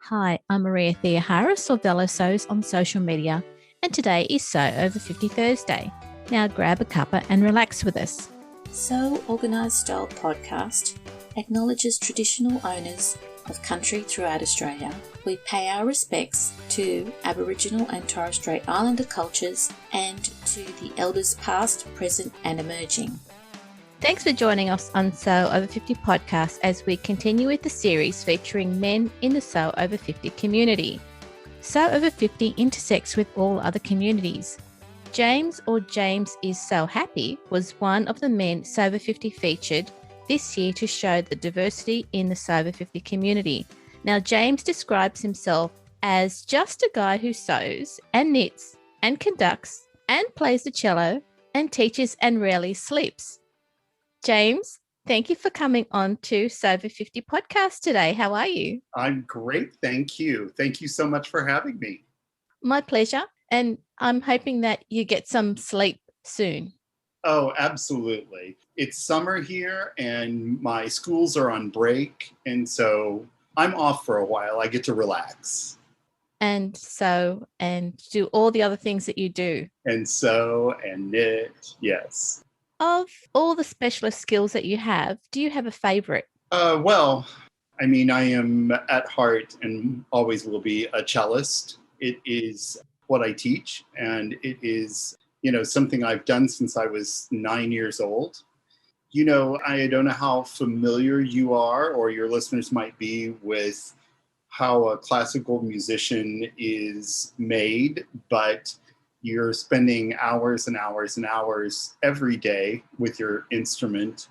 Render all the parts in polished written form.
Hi, I'm Maria Thea Harris or Velo Sews on social media, and today is Sew Over 50 Thursday. Now grab a cuppa and relax with us. Sew Organised Style podcast acknowledges traditional owners of country throughout Australia. We pay our respects to Aboriginal and Torres Strait Islander cultures and to the elders past, present and emerging. Thanks for joining us on Sew Over 50 podcast as we continue with the series featuring men in the Sew Over 50 community. Sew Over 50 intersects with all other communities. James is So Happy was one of the men Sew Over 50 featured this year to show the diversity in the Sew Over 50 community. Now, James describes himself as just a guy who sews and knits and conducts and plays the cello and teaches and rarely sleeps. James, thank you for coming on to Sew Over 50 podcast today. How are you? I'm great. Thank you. Thank you so much for having me. My pleasure. And I'm hoping that you get some sleep soon. Oh, absolutely. It's summer here and my schools are on break. And so I'm off for a while. I get to relax. And sew and do all the other things that you do. And sew and knit. Yes. Of all the specialist skills that you have, do you have a favorite? I am at heart and always will be a cellist. It is what I teach, and it is, something I've done since I was 9 years old. I don't know how familiar you are or your listeners might be with how a classical musician is made, but you're spending hours and hours and hours every day with your instrument,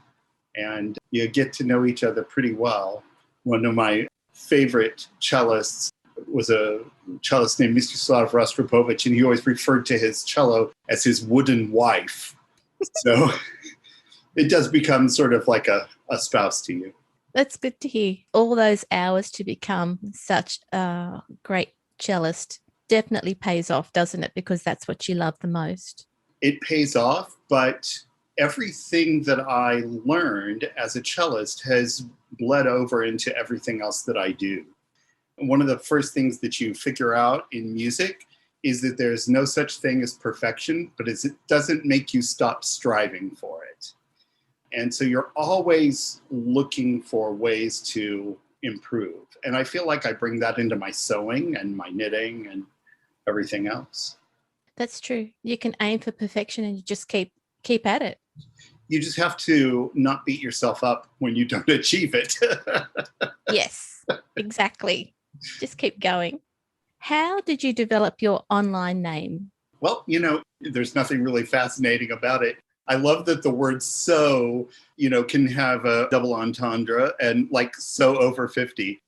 and you get to know each other pretty well. One of my favorite cellists was a cellist named Mstislav Rostropovich, and he always referred to his cello as his wooden wife. So it does become sort of like a spouse to you. That's good to hear. All those hours to become such a great cellist definitely pays off, doesn't it? Because that's what you love the most. It pays off, but everything that I learned as a cellist has bled over into everything else that I do. One of the first things that you figure out in music is that there's no such thing as perfection, but it doesn't make you stop striving for it. And so you're always looking for ways to improve. And I feel like I bring that into my sewing and my knitting and everything else. That's true. You can aim for perfection and you just keep at it. You just have to not beat yourself up when you don't achieve it. Yes, exactly. Just keep going. How did you develop your online name? Well, there's nothing really fascinating about it. I love that the word sew, can have a double entendre and like sew over 50,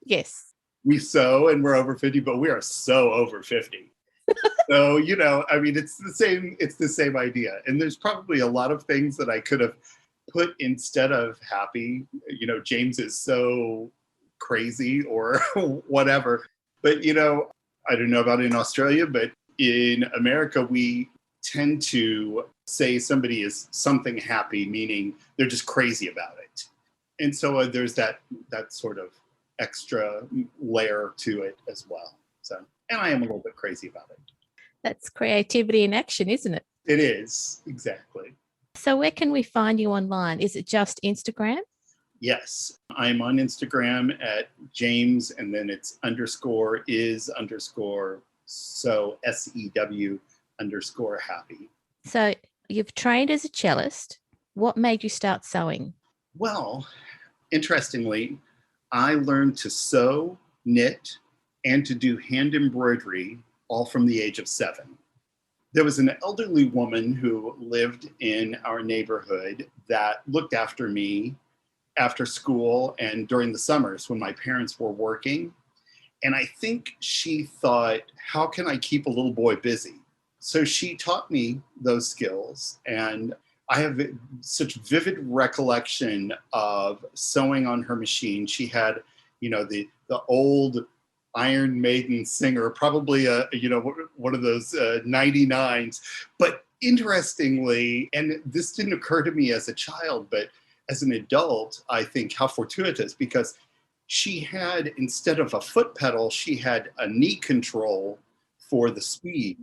Yes. We sew and we're over 50, but we are so over 50. So, it's the same idea. And there's probably a lot of things that I could have put instead of happy. James is so crazy or whatever. But, I don't know about in Australia, but in America, we tend to say somebody is something happy, meaning they're just crazy about it. And so there's that sort of extra layer to it as well. So, and I am a little bit crazy about it. That's creativity in action, isn't it? It is, exactly. So where can we find you online? Is it just Instagram? Yes, I'm on Instagram at James, and then it's _is_ so SEW_happy. So you've trained as a cellist. What made you start sewing? Well, interestingly, I learned to sew, knit, and to do hand embroidery all from the age of 7. There was an elderly woman who lived in our neighborhood that looked after me after school and during the summers when my parents were working. And I think she thought, how can I keep a little boy busy? So she taught me those skills, and I have such vivid recollection of sewing on her machine. She had, the old Iron Maiden singer, probably one of those 99s. But interestingly, and this didn't occur to me as a child, but as an adult, I think how fortuitous, because she had, instead of a foot pedal, she had a knee control for the speed.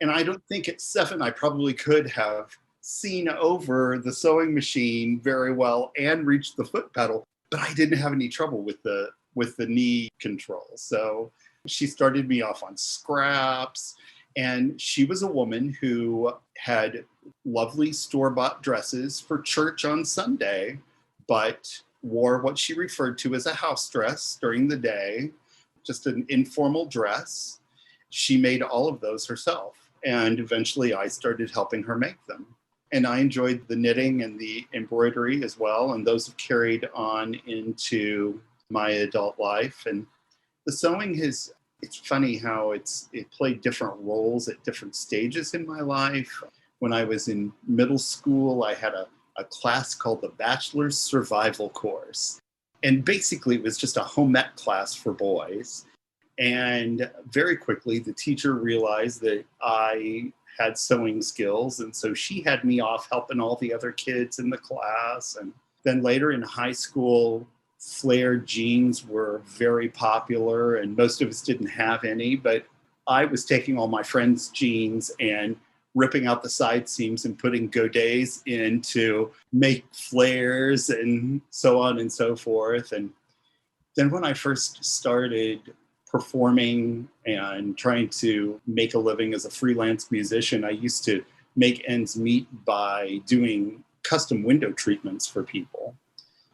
And I don't think at 7, I probably could have seen over the sewing machine very well and reached the foot pedal, but I didn't have any trouble with the knee control. So she started me off on scraps, and she was a woman who had lovely store-bought dresses for church on Sunday, but wore what she referred to as a house dress during the day, just an informal dress. She made all of those herself, and eventually I started helping her make them. And I enjoyed the knitting and the embroidery as well, and those have carried on into my adult life. And the sewing has, it's funny how it played different roles at different stages in my life. When I was in middle school, I had a class called the Bachelor's Survival Course. And basically it was just a home ec class for boys. And very quickly, the teacher realized that I had sewing skills. And so she had me off helping all the other kids in the class. And then later in high school, flared jeans were very popular, and most of us didn't have any. But I was taking all my friends' jeans and ripping out the side seams and putting godets in to make flares and so on and so forth. And then when I first started performing and trying to make a living as a freelance musician, I used to make ends meet by doing custom window treatments for people,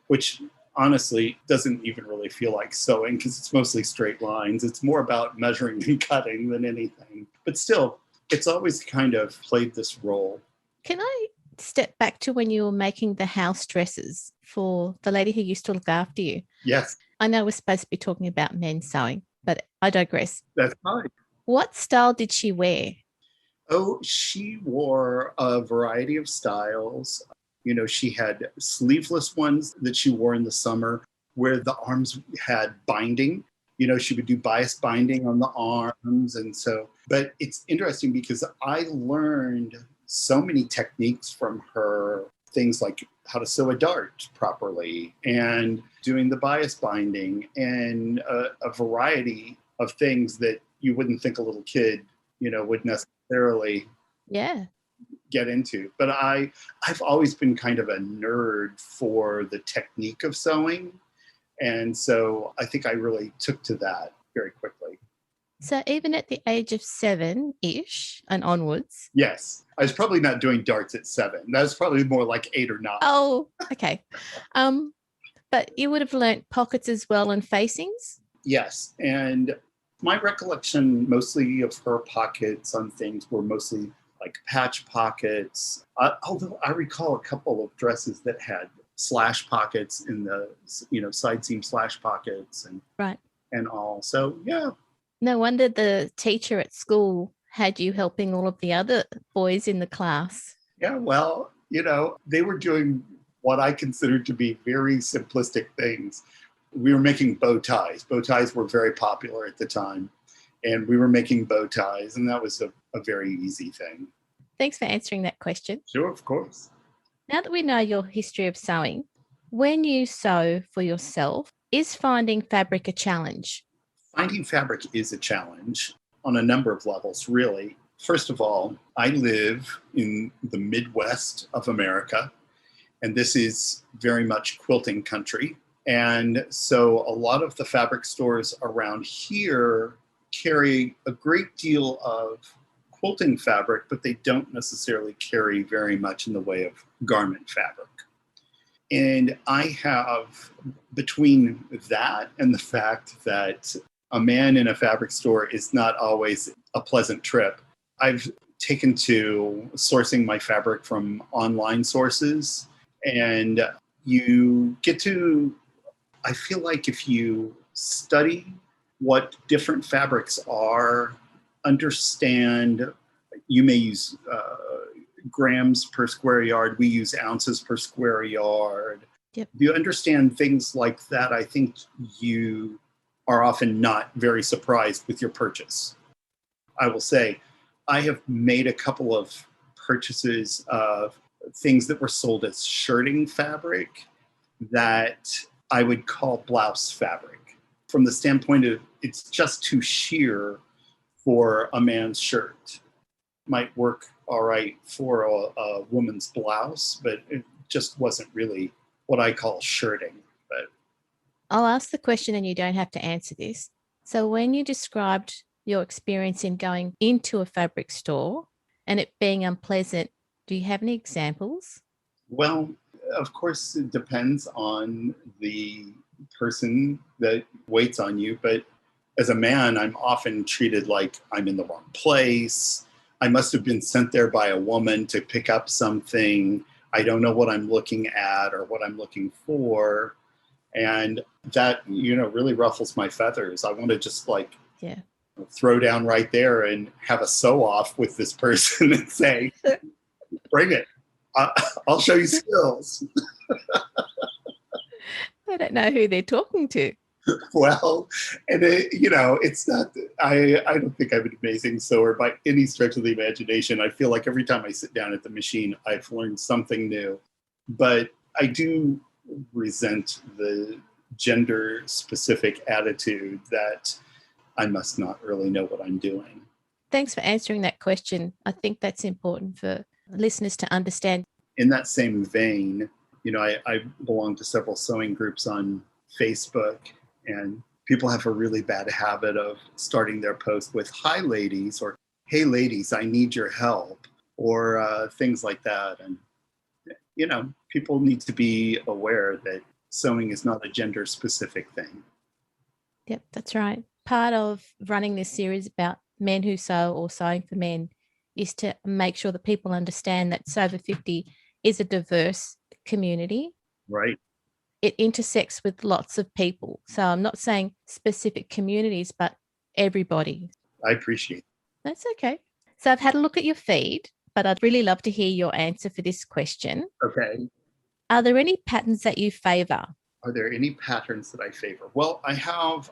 which honestly doesn't even really feel like sewing because it's mostly straight lines. It's more about measuring and cutting than anything. But still, it's always kind of played this role. Can I step back to when you were making the house dresses for the lady who used to look after you? Yes. I know we're supposed to be talking about men's sewing, but I digress. That's fine. What style did she wear? Oh, she wore a variety of styles. You know, she had sleeveless ones that she wore in the summer where the arms had binding. You know, she would do bias binding on the arms. And so, but it's interesting because I learned so many techniques from her, things like how to sew a dart properly and doing the bias binding and a variety of things that you wouldn't think a little kid, you know, would necessarily get into. But I've always been kind of a nerd for the technique of sewing. And so I think I really took to that very quickly. So even at the age of 7-ish and onwards? Yes. I was probably not doing darts at 7. That was probably more like 8 or 9. Oh, okay. But you would have learnt pockets as well and facings? Yes. And my recollection mostly of her pockets on things were mostly like patch pockets. Although I recall a couple of dresses that had slash pockets in the, you know, side seam slash pockets and right and all. So, yeah. No wonder the teacher at school had you helping all of the other boys in the class. Yeah, well, you know, they were doing what I considered to be very simplistic things. We were making bow ties. Bow ties were very popular at the time. And we were making bow ties, and that was a very easy thing. Thanks for answering that question. Sure, of course. Now that we know your history of sewing, when you sew for yourself, is finding fabric a challenge? Finding fabric is a challenge on a number of levels, really. First of all, I live in the Midwest of America, and this is very much quilting country. And so a lot of the fabric stores around here carry a great deal of quilting fabric, but they don't necessarily carry very much in the way of garment fabric. And I have, between that and the fact that a man in a fabric store is not always a pleasant trip, I've taken to sourcing my fabric from online sources. And you get to, I feel like if you study what different fabrics are, understand, you may use grams per square yard, we use ounces per square yard. Yep. If you understand things like that, I think you are often not very surprised with your purchase. I will say, I have made a couple of purchases of things that were sold as shirting fabric that I would call blouse fabric from the standpoint of it's just too sheer for a man's shirt. Might work all right for a woman's blouse, but it just wasn't really what I call shirting. But I'll ask the question and you don't have to answer this. So, when you described your experience in going into a fabric store and it being unpleasant, do you have any examples? well, of course, it depends on the person that waits on you. But as a man, I'm often treated like I'm in the wrong place. I must have been sent there by a woman to pick up something. I don't know what I'm looking at or what I'm looking for. And that, really ruffles my feathers. I want to just Yeah. throw down right there and have a sew off with this person and say, bring it. I'll show you skills. I don't know who they're talking to. Well, and it's not, I don't think I'm an amazing sewer by any stretch of the imagination. I feel like every time I sit down at the machine, I've learned something new. But I do resent the gender specific attitude that I must not really know what I'm doing. Thanks for answering that question. I think that's important for listeners to understand. In that same vein, I belong to several sewing groups on Facebook, and people have a really bad habit of starting their post with, "Hi, ladies," or "Hey, ladies, I need your help," or things like that. And, people need to be aware that sewing is not a gender specific thing. Yep, that's right. Part of running this series about men who sew or sewing for men is to make sure that people understand that Sew Over 50 is a diverse community. Right. It intersects with lots of people. So I'm not saying specific communities, but everybody. I appreciate it. That's okay. So I've had a look at your feed, but I'd really love to hear your answer for this question. Okay. Are there any patterns that you favor? Are there any patterns that I favor? Well, I have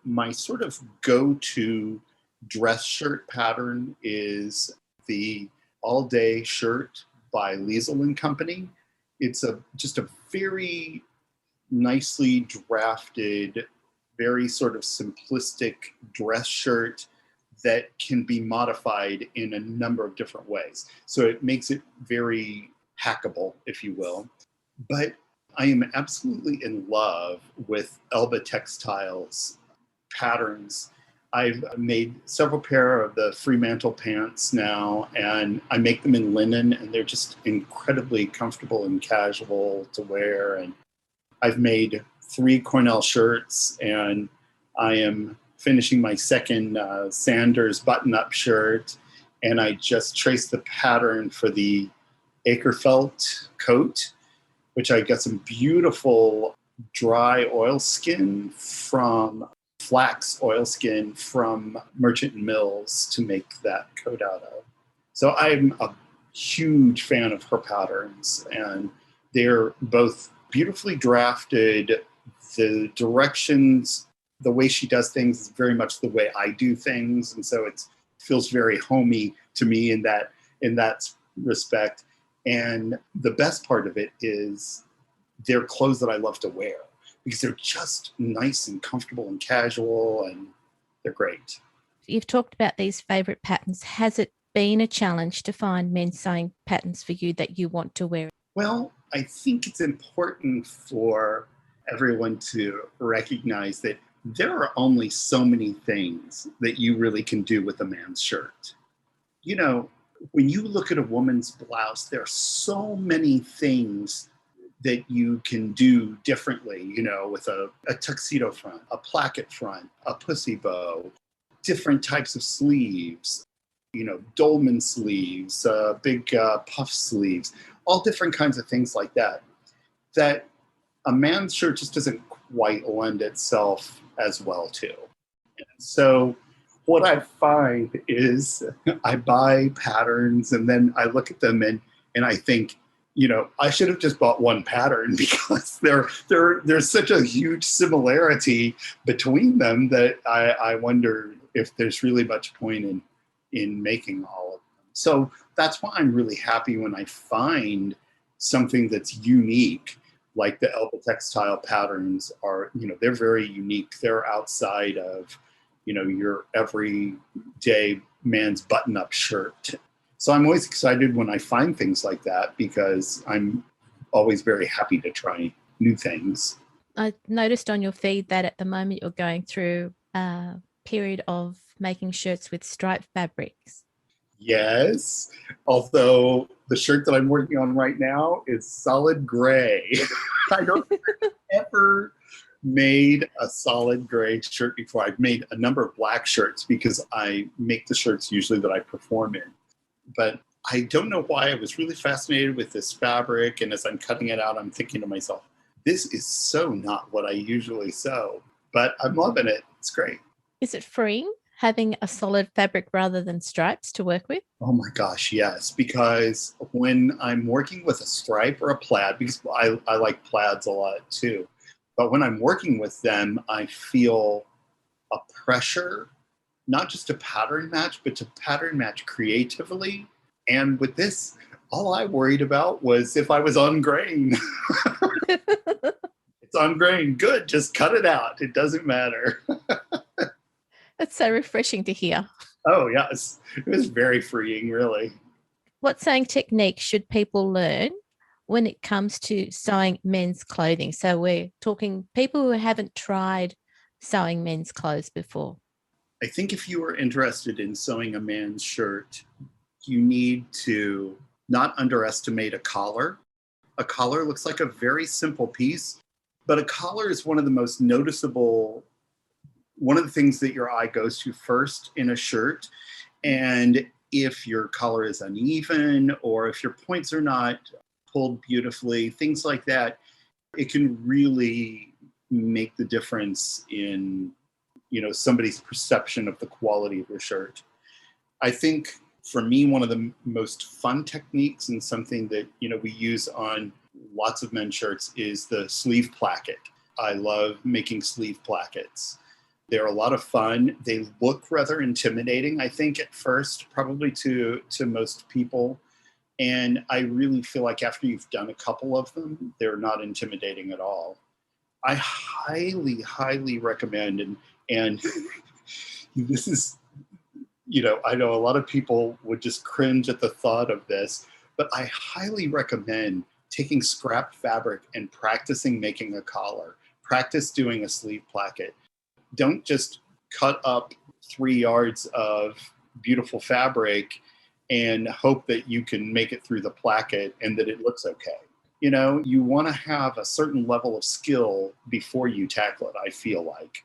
my sort of go-to dress shirt pattern is the all-day shirt by Liesel and Company. It's just a very nicely drafted, very sort of simplistic dress shirt that can be modified in a number of different ways. So it makes it very hackable, if you will. But I am absolutely in love with Elba Textiles patterns. I've made several pair of the Fremantle pants now, and I make them in linen, and they're just incredibly comfortable and casual to wear. And I've made 3 Cornell shirts, and I am finishing my second Sanders button-up shirt, and I just traced the pattern for the Akerfelt coat, which I got some beautiful dry oilskin from flax oilskin from Merchant Mills to make that coat out of. So I'm a huge fan of her patterns, and they're both beautifully drafted. The directions, the way she does things is very much the way I do things, and so it feels very homey to me in that respect. And the best part of it is they're clothes that I love to wear because they're just nice and comfortable and casual, and they're great. You've talked about these favorite patterns. Has it been a challenge to find men's sewing patterns for you that you want to wear? Well, I think it's important for everyone to recognize that there are only so many things that you really can do with a man's shirt. When you look at a woman's blouse, there are so many things that you can do differently, with a tuxedo front, a placket front, a pussy bow, different types of sleeves, dolman sleeves, big puff sleeves, all different kinds of things like that, that a man's shirt just doesn't quite lend itself as well to. And so what I find is I buy patterns and then I look at them and I think, I should have just bought one pattern because there's such a huge similarity between them that I wonder if there's really much point in making all of them. So that's why I'm really happy when I find something that's unique. like the elbow textile patterns are, they're very unique. They're outside of, your everyday man's button-up shirt. So I'm always excited when I find things like that because I'm always very happy to try new things. I noticed on your feed that at the moment you're going through a period of making shirts with striped fabrics. Yes, although the shirt that I'm working on right now is solid gray. I don't think I've ever made a solid gray shirt before. I've made a number of black shirts because I make the shirts usually that I perform in. But I don't know why I was really fascinated with this fabric. And as I'm cutting it out, I'm thinking to myself, this is so not what I usually sew, but I'm loving it. It's great. Is it freeing having a solid fabric rather than stripes to work with? Oh my gosh, yes. Because when I'm working with a stripe or a plaid, because I like plaids a lot too, but when I'm working with them, I feel a pressure, not just to pattern match, but to pattern match creatively. And with this, all I worried about was if I was on grain. It's on grain. Good. Just cut it out. It doesn't matter. That's so refreshing to hear. Oh, yes. It was very freeing, really. What sewing technique should people learn when it comes to sewing men's clothing? So we're talking people who haven't tried sewing men's clothes before. I think if you are interested in sewing a man's shirt, you need to not underestimate a collar. A collar looks like a very simple piece, but a collar is one of the most noticeable, one of the things that your eye goes to first in a shirt. And if your collar is uneven or if your points are not pulled beautifully, things like that, it can really make the difference in, somebody's perception of the quality of your shirt. I think for me, one of the most fun techniques and something that, we use on lots of men's shirts is the sleeve placket. I love making sleeve plackets. They're a lot of fun. They look rather intimidating, I think, at first, probably to most people. And I really feel like after you've done a couple of them, they're not intimidating at all. I highly, highly recommend, and this is, I know a lot of people would just cringe at the thought of this, but I highly recommend taking scrap fabric and practicing making a collar. Practice doing a sleeve placket. Don't just cut up 3 yards of beautiful fabric and hope that you can make it through the placket and that it looks okay. You want to have a certain level of skill before you tackle it, I feel like.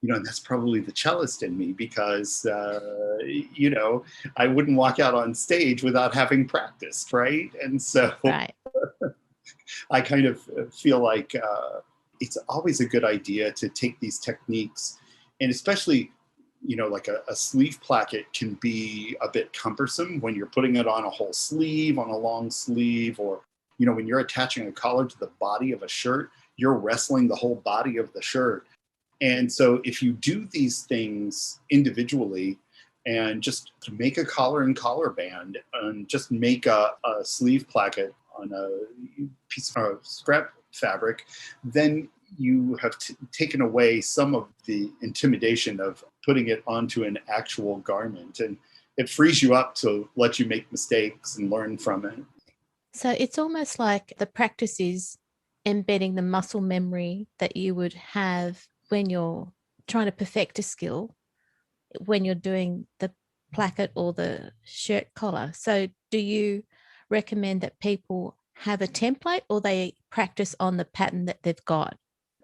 And that's probably the cellist in me because, I wouldn't walk out on stage without having practiced, right? And so Right. I kind of feel like it's always a good idea to take these techniques, and especially, like a sleeve placket can be a bit cumbersome when you're putting it on a whole sleeve, on a long sleeve, or, when you're attaching a collar to the body of a shirt, you're wrestling the whole body of the shirt. And so if you do these things individually and just make a collar and collar band and just make a sleeve placket on a piece of scrap fabric, then you have taken away some of the intimidation of putting it onto an actual garment, and it frees you up to let you make mistakes and learn from it. So it's almost like the practice is embedding the muscle memory that you would have when you're trying to perfect a skill when you're doing the placket or the shirt collar. So do you recommend that people have a template or they practice on the pattern that they've got?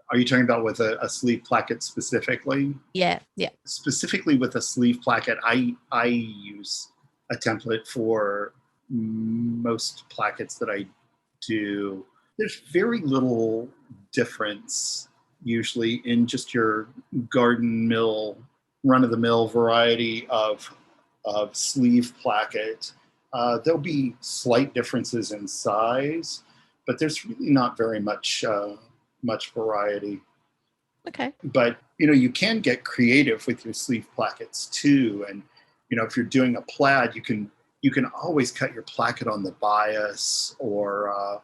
Are you talking about with a sleeve placket specifically? Yeah. Specifically with a sleeve placket, I use a template for most plackets that I do. There's very little difference usually in just your garden mill, run-of-the-mill variety of sleeve placket. There'll be slight differences in size, but there's really not very much variety. Okay. But you can get creative with your sleeve plackets too, and if you're doing a plaid, you can always cut your placket on the bias, or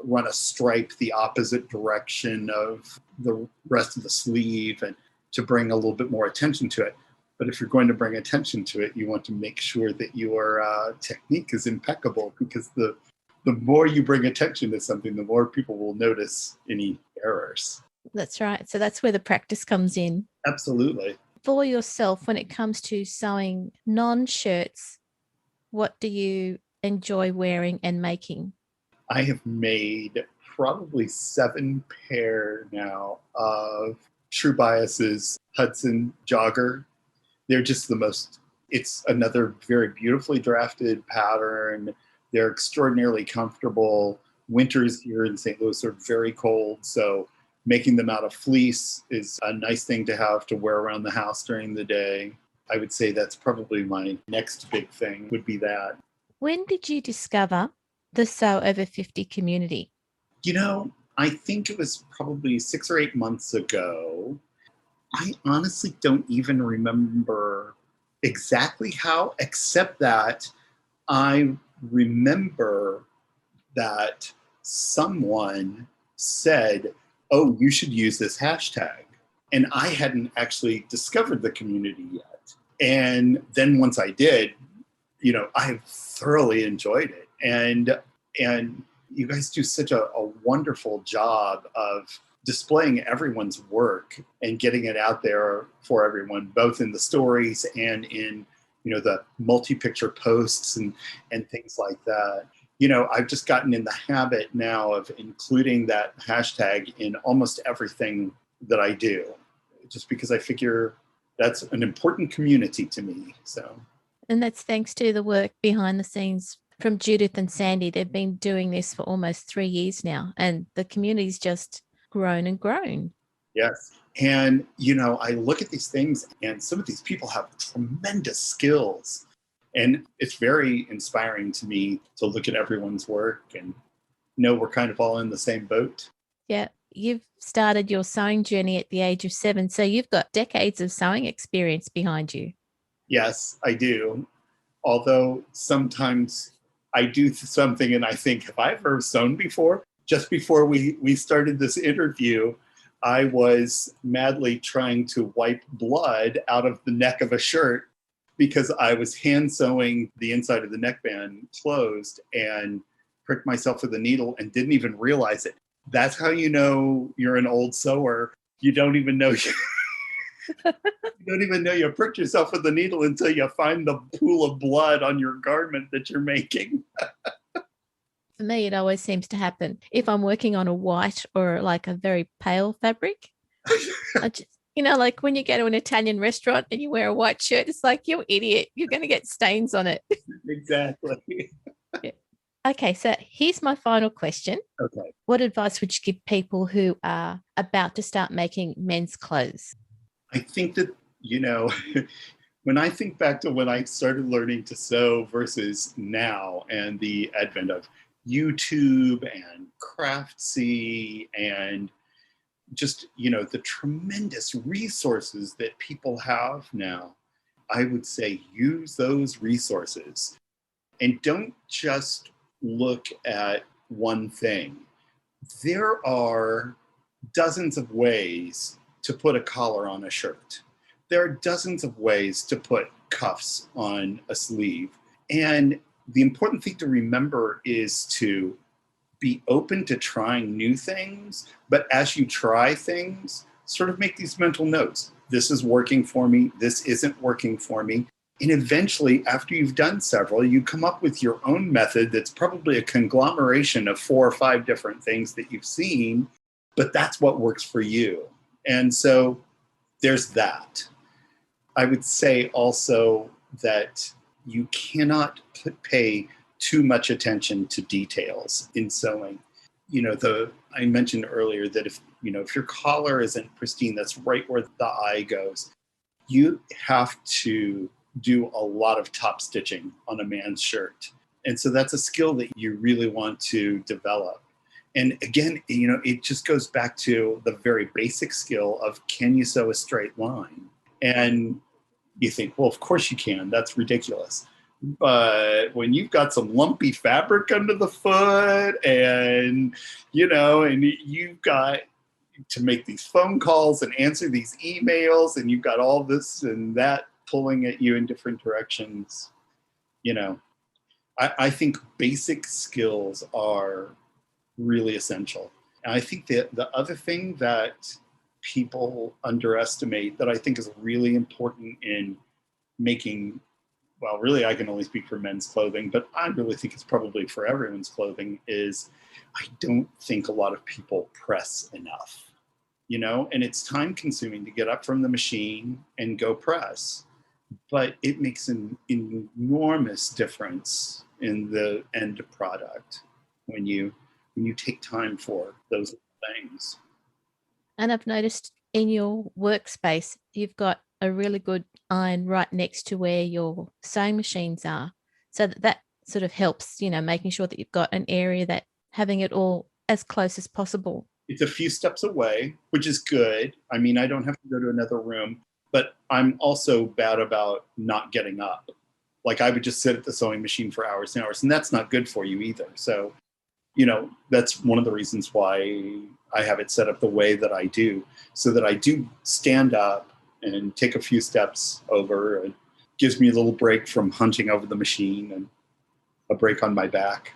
run a stripe the opposite direction of the rest of the sleeve and to bring a little bit more attention to it. But if you're going to bring attention to it, you want to make sure that your technique is impeccable, because the more you bring attention to something, the more people will notice any errors. That's right. So that's where the practice comes in. Absolutely. For yourself, when it comes to sewing non-shirts, what do you enjoy wearing and making? I have made probably 7 pair now of True Bias's Hudson jogger. They're just the most, it's another very beautifully drafted pattern. They're extraordinarily comfortable. Winters here in St. Louis are very cold, so making them out of fleece is a nice thing to have to wear around the house during the day. I would say that's probably my next big thing, would be that. When did you discover the Sew Over 50 community? I think it was probably 6 or 8 months ago. I honestly don't even remember exactly how, except that I remember that someone said, "Oh, you should use this hashtag." And I hadn't actually discovered the community yet. And then once I did, I thoroughly enjoyed it. And you guys do such a wonderful job of displaying everyone's work and getting it out there for everyone, both in the stories and in, the multi-picture posts and things like that. I've just gotten in the habit now of including that hashtag in almost everything that I do, just because I figure that's an important community to me. So. And that's thanks to the work behind the scenes from Judith and Sandy. They've been doing this for almost 3 years now, and the community's just grown and grown. Yes. And, I look at these things, and some of these people have tremendous skills. And it's very inspiring to me to look at everyone's work and know we're kind of all in the same boat. Yeah. You've started your sewing journey at the age of 7, so you've got decades of sewing experience behind you. Yes, I do. Although sometimes I do something and I think, have I ever sewn before? Just before we started this interview, I was madly trying to wipe blood out of the neck of a shirt because I was hand sewing the inside of the neckband closed and pricked myself with a needle and didn't even realize it. That's how you know you're an old sewer. You don't even know you pricked yourself with the needle until you find the pool of blood on your garment that you're making. For me, it always seems to happen if I'm working on a white or like a very pale fabric. I just, like when you go to an Italian restaurant and you wear a white shirt, it's like, you idiot, you're going to get stains on it. Exactly. Yeah. Okay, so here's my final question. Okay. What advice would you give people who are about to start making men's clothes? I think that, when I think back to when I started learning to sew versus now and the advent of YouTube and Craftsy and just, the tremendous resources that people have now, I would say use those resources and don't just look at one thing. There are dozens of ways to put a collar on a shirt. There are dozens of ways to put cuffs on a sleeve. And the important thing to remember is to be open to trying new things, but as you try things, sort of make these mental notes. This is working for me. This isn't working for me. And eventually, after you've done several, you come up with your own method that's probably a conglomeration of 4 or 5 different things that you've seen, but that's what works for you. And so there's that. I would say also that you cannot pay too much attention to details in sewing. I mentioned earlier that if your collar isn't pristine, that's right where the eye goes. You have to do a lot of top stitching on a man's shirt. And so that's a skill that you really want to develop. And again, it just goes back to the very basic skill of, can you sew a straight line? And you think, well, of course you can. That's ridiculous. But when you've got some lumpy fabric under the foot and, and you've got to make these phone calls and answer these emails and you've got all this and that pulling at you in different directions, I think basic skills are really essential. And I think that the other thing that people underestimate that I think is really important in making, well, really, I can only speak for men's clothing, but I really think it's probably for everyone's clothing, is I don't think a lot of people press enough, and it's time consuming to get up from the machine and go press, but it makes an enormous difference in the end product when you take time for those things. And I've noticed in your workspace, you've got a really good iron right next to where your sewing machines are. So that sort of helps, making sure that you've got an area that having it all as close as possible. It's a few steps away, which is good. I mean, I don't have to go to another room, but I'm also bad about not getting up. Like I would just sit at the sewing machine for hours and hours, and that's not good for you either. So, that's one of the reasons why I have it set up the way that I do, so that I do stand up and take a few steps over. It gives me a little break from hunching over the machine and a break on my back.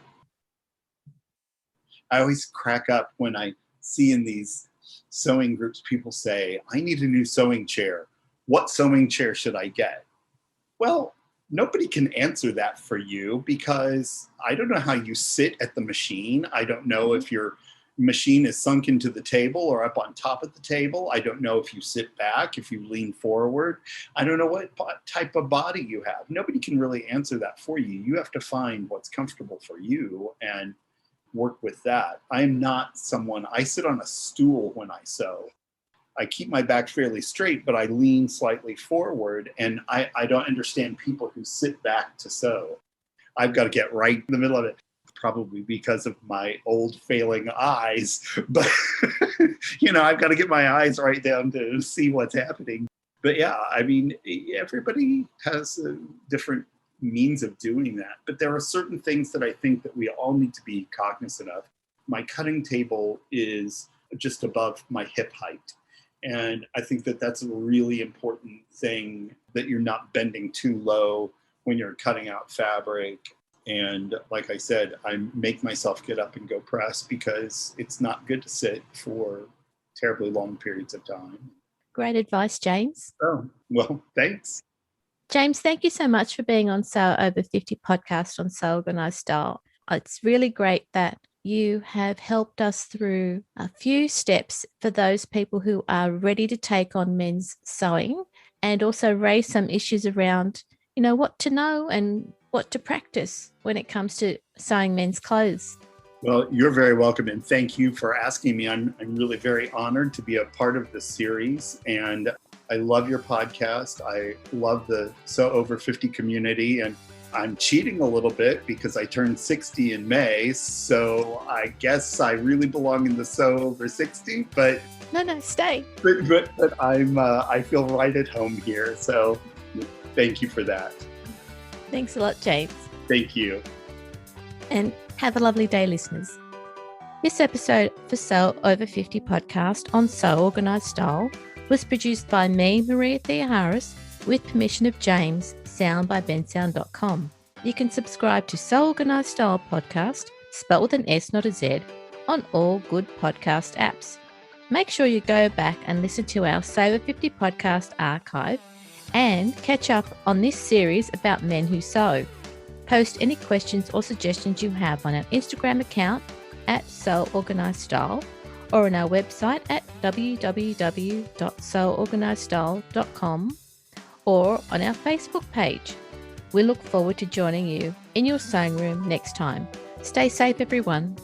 I always crack up when I see in these sewing groups, people say, I need a new sewing chair. What sewing chair should I get? Well, nobody can answer that for you because I don't know how you sit at the machine. I don't know if your machine is sunk into the table or up on top of the table. I don't know if you sit back, if you lean forward. I don't know what type of body you have. Nobody can really answer that for you. You have to find what's comfortable for you and work with that. I'm not someone, I sit on a stool when I sew. I keep my back fairly straight, but I lean slightly forward, and I don't understand people who sit back to sew. I've got to get right in the middle of it, probably because of my old failing eyes, but I've got to get my eyes right down to see what's happening. But yeah, I mean, everybody has a different means of doing that, but there are certain things that I think that we all need to be cognizant of. My cutting table is just above my hip height. And I think that that's a really important thing, that you're not bending too low when you're cutting out fabric. And like I said, I make myself get up and go press because it's not good to sit for terribly long periods of time. Great advice, James. Oh, well, thanks. James, thank you so much for being on Sew Over 50 podcast on Sew Organised Style. It's really great that you have helped us through a few steps for those people who are ready to take on men's sewing, and also raise some issues around, what to know and what to practice when it comes to sewing men's clothes. Well, you're very welcome, and thank you for asking me. I'm really very honored to be a part of this series, and I love your podcast. I love the Sew Over 50 community, and I'm cheating a little bit because I turned 60 in May, so I guess I really belong in the Sew Over 60, but... No, stay. But I feel right at home here, so thank you for that. Thanks a lot, James. Thank you. And have a lovely day, listeners. This episode for Sew Over 50 podcast on Sew Organised Style was produced by me, Maria Theoharis, with permission of James, sound by bensound.com. You can subscribe to Sew Organised Style podcast, spelled with an S, not a Z, on all good podcast apps. Make sure you go back and listen to our Sew Over 50 podcast archive and catch up on this series about men who sew. Post any questions or suggestions you have on our Instagram account at Sew Organised Style, or on our website at www.seworganisedstyle.com, or on our Facebook page. We look forward to joining you in your sewing room next time. Stay safe, everyone.